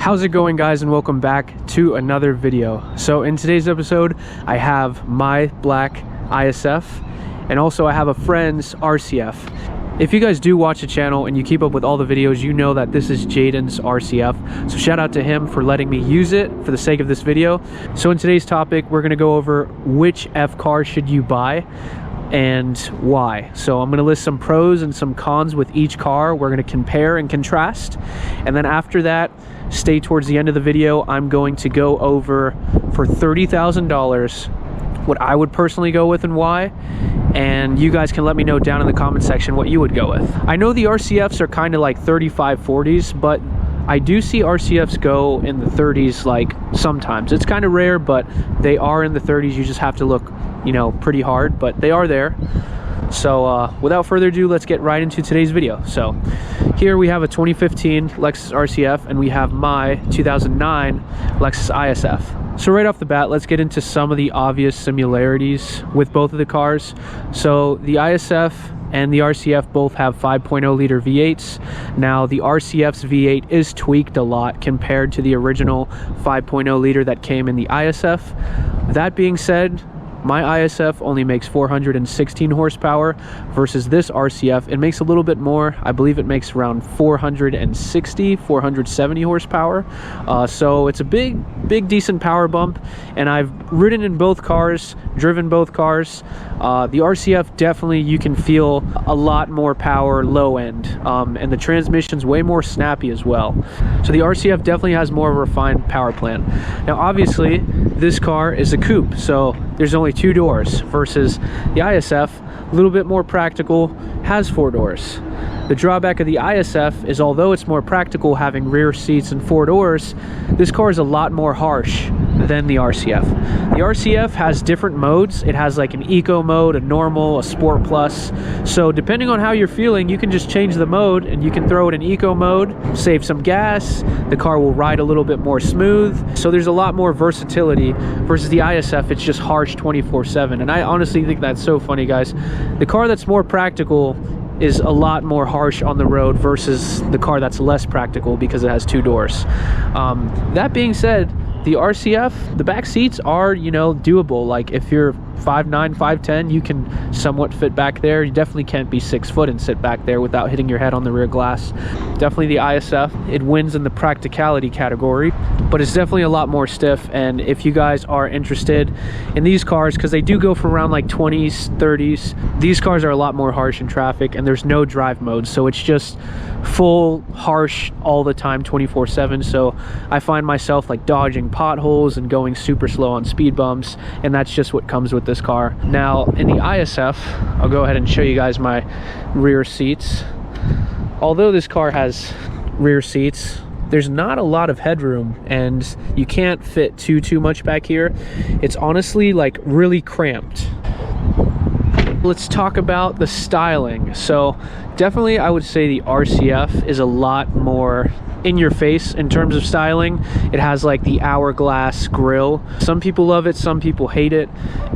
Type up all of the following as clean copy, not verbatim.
How's it going, guys, and welcome back to another video. So in today's episode I have my black ISF and also I have a friend's RCF. If you guys do watch the channel and you keep up with all the videos, you know that this is Jaden's RCF. So shout out to him for letting me use it for the sake of this video. So in today's topic, we're gonna go over which F car should you buy and why. So I'm going to list some pros and some cons with each car. We're going to compare and contrast, and then after that, stay towards the end of the video. I'm going to go over for $30,000 what I would personally go with and why, and you guys can let me know down in the comment section what you would go with. I know the RCFs are kind of like 35, 40s, but I do see RCFs go in the 30s like sometimes. It's kind of rare, but they are in the 30s. You just have to look, you know, pretty hard, but they are there. So without further ado, let's get right into today's video. So here we have a 2015 Lexus RCF and we have my 2009 Lexus ISF. So right off the bat, let's get into some of the obvious similarities with both of the cars. So the ISF and the RCF both have 5.0 liter V8s. Now the RCF's V8 is tweaked a lot compared to the original 5.0 liter that came in the ISF. That being said, my ISF only makes 416 horsepower versus this RCF. It makes a little bit more. I believe it makes around 460, 470 horsepower. So it's a big decent power bump, and I've ridden in both cars, driven both cars. The RCF definitely, you can feel a lot more power low end, and the transmission's way more snappy as well. So the RCF definitely has more of a refined power plant. Now obviously this car is a coupe, so there's only 2 doors versus the ISF, a little bit more practical, has 4 doors. The drawback of the ISF is, although it's more practical having rear seats and 4 doors, this car is a lot more harsh than the RCF. The RCF has different modes. It has like an eco mode, a normal, a sport plus. So depending on how you're feeling, you can just change the mode and you can throw it in eco mode, save some gas, the car will ride a little bit more smooth. So there's a lot more versatility versus the ISF. It's just harsh 24/7. And I honestly think that's so funny, guys. The car that's more practical is a lot more harsh on the road versus the car that's less practical because it has 2 doors. That being said, the RCF, the back seats are, you know, doable. Like if you're 5'9", 5'10", you can somewhat fit back there. You definitely can't be 6 foot and sit back there without hitting your head on the rear glass. Definitely the ISF, it wins in the practicality category, but it's definitely a lot more stiff. And if you guys are interested in these cars, because they do go for around like 20s, 30s, these cars are a lot more harsh in traffic and there's no drive mode. So it's just full harsh all the time, 24/7. So I find myself like dodging potholes and going super slow on speed bumps, and that's just what comes with this car. Now in the ISF, I'll go ahead and show you guys my rear seats. Although this car has rear seats, there's not a lot of headroom and you can't fit too much back here. It's honestly like really cramped. Let's talk about the styling. So definitely I would say the RCF is a lot more in your face in terms of styling. It has like the hourglass grille. Some people love it, some people hate it.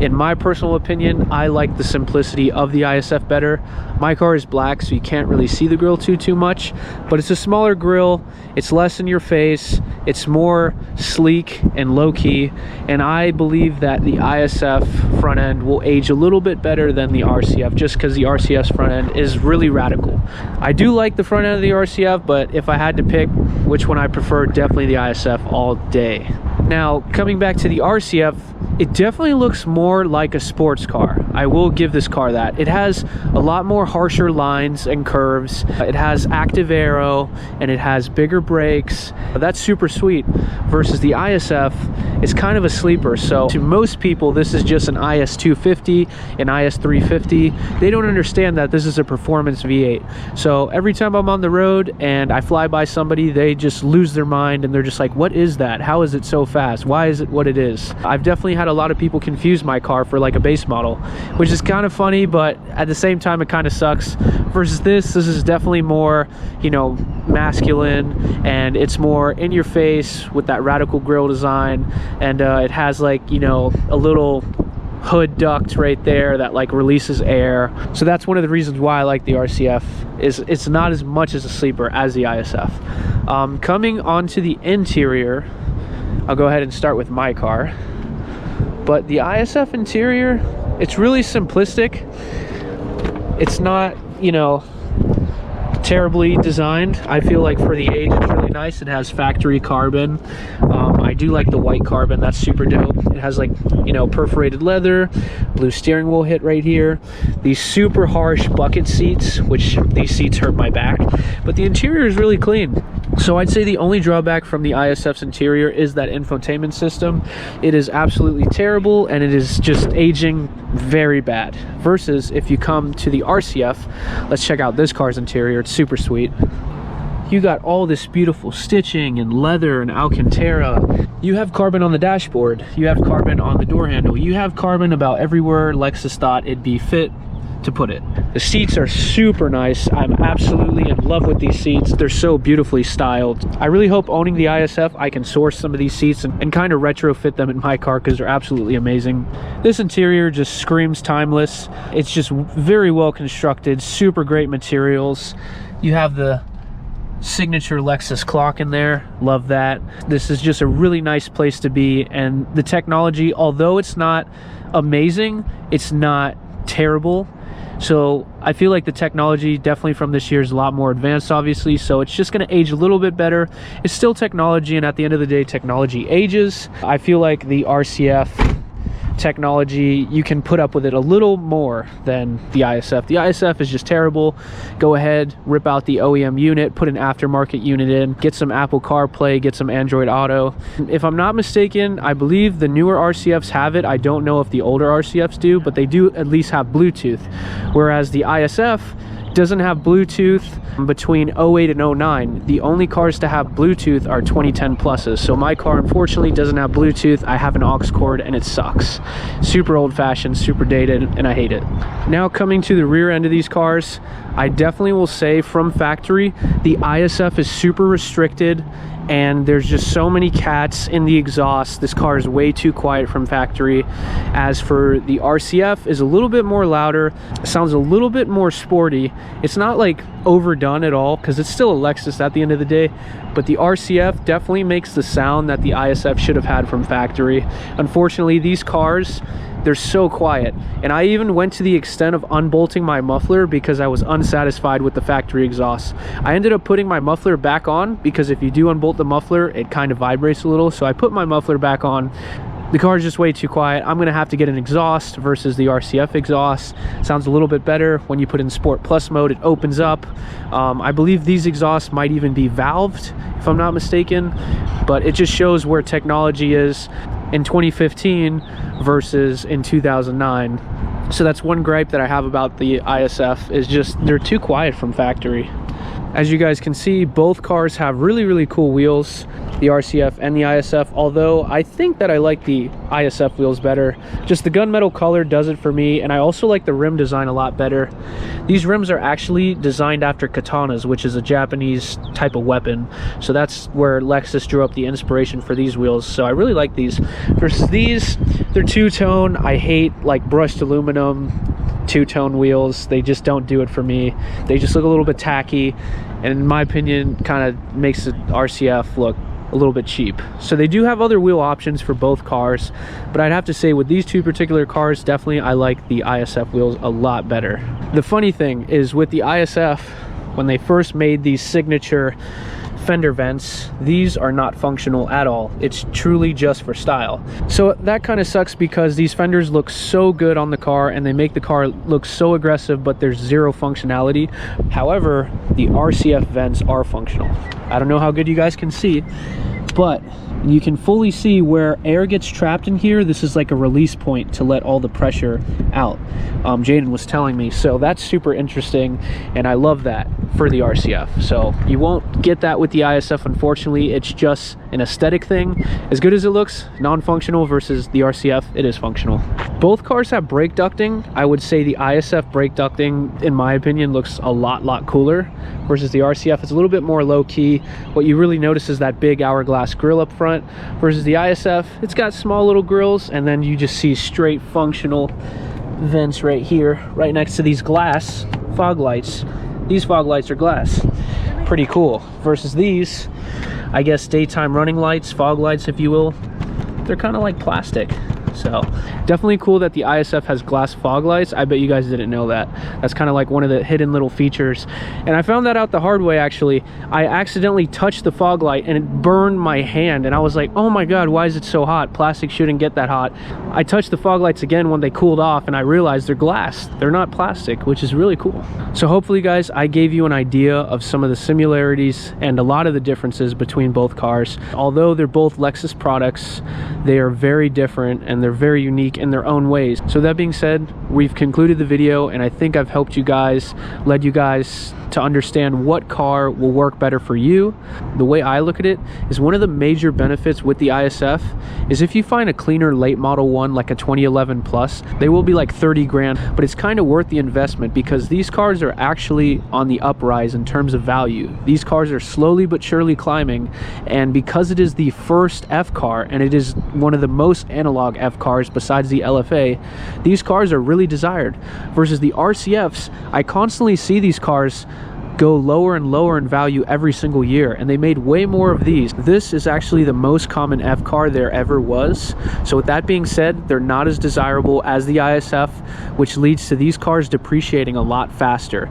In my personal opinion, I like the simplicity of the ISF better. My car is black, so you can't really see the grille too much, but it's a smaller grille, it's less in your face, it's more sleek and low-key, and I believe that the ISF front end will age a little bit better than the RCF, just because the RCF's front end is really radical. I do like the front end of the RCF, but if I had to pick which one I prefer, definitely the ISF all day. Now coming back to the RCF, it definitely looks more like a sports car. I will give this car that. It has a lot more harsher lines and curves. It has active aero and it has bigger brakes. That's super sweet. Versus the ISF, it's kind of a sleeper. So to most people, this is just an IS250, an IS350. They don't understand that this is a performance V8. So every time I'm on the road and I fly by somebody, they just lose their mind and they're just like, what is that? How is it so fast? Why is it what it is? I've definitely had a lot of people confuse my car for like a base model, which is kind of funny, but at the same time it kind of sucks. Versus this is definitely more, you know, masculine, and it's more in your face with that radical grille design, and it has like, you know, a little hood duct right there that like releases air. So that's one of the reasons why I like the RCF, is it's not as much as a sleeper as the ISF. Coming onto the interior, I'll go ahead and start with my car. But the ISF interior, it's really simplistic. It's not, you know, terribly designed. I feel like for the age it's really nice. It has factory carbon. I do like the white carbon, that's super dope. It has like, you know, perforated leather, blue steering wheel hit right here, these super harsh bucket seats, which these seats hurt my back, but the interior is really clean. So I'd say the only drawback from the ISF's interior is that infotainment system. It is absolutely terrible, and it is just aging very bad. Versus if you come to the RCF, let's check out this car's interior. It's super sweet. You got all this beautiful stitching and leather and Alcantara. You have carbon on the dashboard. You have carbon on the door handle. You have carbon about everywhere Lexus thought it'd be fit to put it. The seats are super nice. I'm absolutely in love with these seats. They're so beautifully styled. I really hope owning the ISF I can source some of these seats and kind of retrofit them in my car, because they're absolutely amazing. This interior just screams timeless. It's just very well constructed, super great materials. You have the signature Lexus clock in there, love that. This is just a really nice place to be, and the technology, although it's not amazing, it's not terrible. So I feel like the technology definitely from this year is a lot more advanced, obviously, so it's just going to age a little bit better. It's still technology, and at the end of the day, technology ages. I feel like the RCF technology, you can put up with it a little more than the ISF. The ISF is just terrible. Go ahead, rip out the OEM unit, put an aftermarket unit in, get some Apple CarPlay, get some Android Auto. If I'm not mistaken, I believe the newer RCFs have it. I don't know if the older RCFs do, but they do at least have Bluetooth, whereas the ISF doesn't have Bluetooth between 08 and 09. The only cars to have Bluetooth are 2010 pluses. So my car unfortunately doesn't have Bluetooth. I have an aux cord and it sucks. Super old fashioned, super dated, and I hate it. Now coming to the rear end of these cars, I definitely will say from factory, the ISF is super restricted, and there's just so many cats in the exhaust. This car is way too quiet from factory. As for the RCF, is a little bit more louder, sounds a little bit more sporty. It's not like overdone at all, because it's still a Lexus at the end of the day, but the RCF definitely makes the sound that the ISF should have had from factory. Unfortunately, these cars, they're so quiet, and I even went to the extent of unbolting my muffler because I was unsatisfied with the factory exhaust. I ended up putting my muffler back on, because if you do unbolt the muffler, it kind of vibrates a little, so I put my muffler back on. The car is just way too quiet. I'm gonna have to get an exhaust versus the RCF exhaust. Sounds a little bit better. When you put in Sport Plus mode, it opens up. I believe these exhausts might even be valved, if I'm not mistaken, but it just shows where technology is in 2015 versus in 2009. So that's one gripe that I have about the ISF, is just they're too quiet from factory. As you guys can see, both cars have really, really cool wheels, the RCF and the ISF, although I think that I like the ISF wheels better. Just the gunmetal color does it for me, and I also like the rim design a lot better. These rims are actually designed after katanas, which is a Japanese type of weapon. So that's where Lexus drew up the inspiration for these wheels. So I really like these. Versus these, they're two-tone. I hate like brushed aluminum two-tone wheels. They just don't do it for me. They just look a little bit tacky, and in my opinion kind of makes the RCF look a little bit cheap. So they do have other wheel options for both cars, but I'd have to say with these two particular cars, definitely I like the ISF wheels a lot better. The funny thing is with the ISF, when they first made these signature fender vents, these are not functional at all. It's truly just for style. So that kind of sucks, because these fenders look so good on the car and they make the car look so aggressive, but there's zero functionality. However, the RCF vents are functional. I don't know how good you guys can see, but you can fully see where air gets trapped in here. This is like a release point to let all the pressure out. Jaden was telling me, so that's super interesting, and I love that for the RCF. So you won't get that with the ISF, unfortunately. It's just an aesthetic thing. As good as it looks non-functional, versus the RCF, it is functional. Both cars have brake ducting. I would say the ISF brake ducting, in my opinion, looks a lot cooler versus the RCF. It's a little bit more low-key. What you really notice is that big hourglass grille up front versus the ISF. It's got small little grills, and then you just see straight functional vents right here, right next to these glass fog lights. These fog lights are glass. Pretty cool. Versus these, I guess, daytime running lights, fog lights, if you will, they're kind of like plastic. So definitely cool that the ISF has glass fog lights. I bet you guys didn't know that. That's kind of like one of the hidden little features. And I found that out the hard way, actually. I accidentally touched the fog light and it burned my hand. And I was like, oh my God, why is it so hot? Plastic shouldn't get that hot. I touched the fog lights again when they cooled off and I realized they're glass. They're not plastic, which is really cool. So hopefully, guys, I gave you an idea of some of the similarities and a lot of the differences between both cars. Although they're both Lexus products, they are very different and they're very unique in their own ways. So that being said, we've concluded the video, and I think I've helped you guys, led you guys to understand what car will work better for you. The way I look at it is one of the major benefits with the ISF is if you find a cleaner late model one, like a 2011 plus, they will be like 30 grand, but it's kind of worth the investment because these cars are actually on the uprise in terms of value. These cars are slowly but surely climbing, and because it is the first F car and it is one of the most analog F cars besides the LFA, these cars are really desired. Versus the RCFs, I constantly see these cars go lower and lower in value every single year, and they made way more of these. This is actually the most common F car there ever was. So with that being said, they're not as desirable as the ISF, which leads to these cars depreciating a lot faster.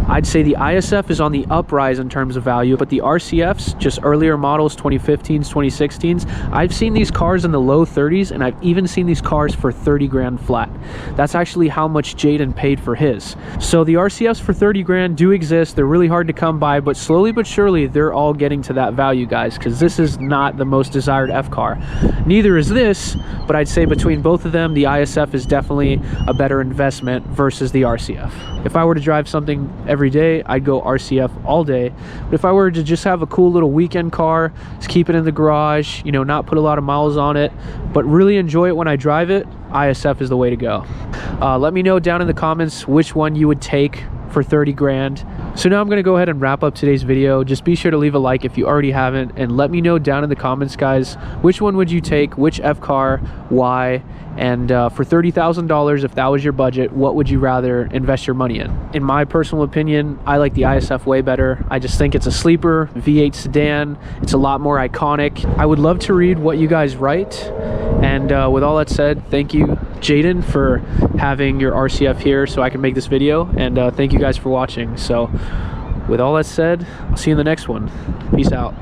I'd say the ISF is on the uprise in terms of value, but the RCFs, just earlier models, 2015s, 2016s, I've seen these cars in the low 30s, and I've even seen these cars for 30 grand flat. That's actually how much Jaden paid for his. So the RCFs for 30 grand do exist. They're really hard to come by, but slowly but surely they're all getting to that value, guys, because this is not the most desired F car. Neither is this, but I'd say between both of them, the ISF is definitely a better investment versus the RCF. If I were to drive something every day, I'd go RCF all day. But if I were to just have a cool little weekend car, just keep it in the garage, you know, not put a lot of miles on it, but really enjoy it when I drive it, ISF is the way to go. Let me know down in the comments which one you would take for 30 grand. So now I'm going to go ahead and wrap up today's video. Just be sure to leave a like if you already haven't, and let me know down in the comments, guys, which one would you take, which F car, why, and for $30,000, if that was your budget, what would you rather invest your money in? In my personal opinion, I like the ISF way better. I just think it's a sleeper V8 sedan. It's a lot more iconic. I would love to read what you guys write. And with all that said, thank you, Jaden, for having your RCF here so I can make this video. And thank you guys for watching. So with all that said, I'll see you in the next one. Peace out.